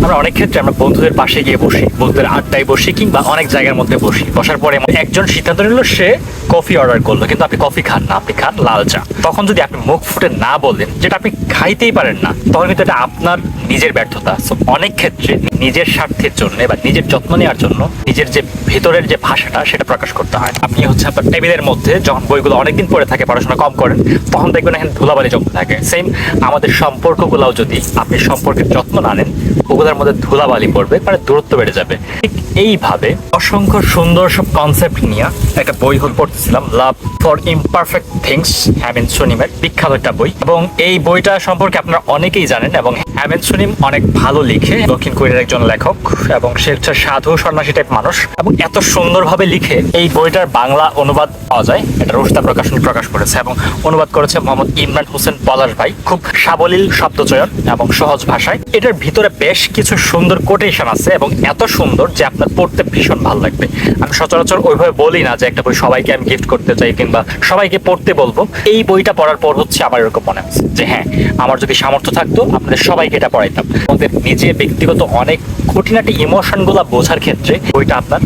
আমরা অনেক ক্ষেত্রে আমরা বন্ধুদের পাশে গিয়ে বসি, বন্ধুদের আড্ডায় বসি, কিংবা অনেক জায়গার মধ্যে বসি। বসার পরে একজন সিদ্ধান্ত নিল সে কফি অর্ডার করলো, কিন্তু আপনি কফি খান না, আপনি খান লাল চা। তখন যদি আপনি মুখ ফুটে না বলেন, যেটা আপনি খাইতেই পারেন না, তখন কিন্তু এটা আপনার নিজের ব্যর্থতা। সো অনেক ক্ষেত্রে নিজের স্বার্থের জন্য বা নিজের যত্ন নেওয়ার জন্য নিজের যে ভেতরের যে ভাষাটা সেটা প্রকাশ করতে হয়। আপনি হচ্ছে আপনার টেবিলের মধ্যে যখন বইগুলো অনেকদিন পড়ে থাকে, পড়াশোনা কম করেন, তখন দেখবেন এখানে ধুলাবালি জমতে থাকে। সেম আমাদের সম্পর্কগুলোও যদি আপনি সম্পর্কের যত্ন না নেন, ওগুলোর মধ্যে ধুলাবালি পড়বে, মানে দূরত্ব বেড়ে যাবে। ঠিক এইভাবে অসংখ্য সুন্দর সব কনসেপ্ট নিয়ে একটা বই পড়তেছিলাম, love for imperfect things, Haemin সুনিমের বিখ্যাত একটা বই। এবং এই বইটা সম্পর্কে আপনারা অনেকেই জানেন, এবং হেমেন সুনিম অনেক ভালো লিখে, দক্ষিণ কোরিয়ার একজন লেখক, এবং সে হচ্ছে সাধু সন্ন্যাসী টাইপ মানুষ, এবং এত সুন্দরভাবে লিখে। এই বইটার বাংলা অনুবাদ পাওয়া যায়, এটা রোস্তা প্রকাশনী প্রকাশ করেছে, এবং অনুবাদ করেছে মোহাম্মদ ইমরান হোসেন পলাশ ভাই। খুব সাবলীল শব্দচয়ন এবং সহজ ভাষায়। এটার ভিতরে বেশ কিছু সুন্দর কোটেশন আছে, এবং এত সুন্দর যে আপনার পড়তে ভীষণ ভালো লাগবে। আমি সচরাচর ওইভাবে বলি না যে একটা বই সবাইকে আমি গিফট করতে চাই কিংবা সবাইকে পড়তে বলবো। এই বইটা পড়ার পর হচ্ছে আমার এরকম মনে হচ্ছে যে হ্যাঁ, আমার যদি সামর্থ্য থাকতো আপনাদের সবাইকে এটা পড়াইতাম। আমাদের নিজে ব্যক্তিগত অনেক খুঁটিনাটি ইমোশনগুলো বোঝার ক্ষেত্রে বইটা আপনার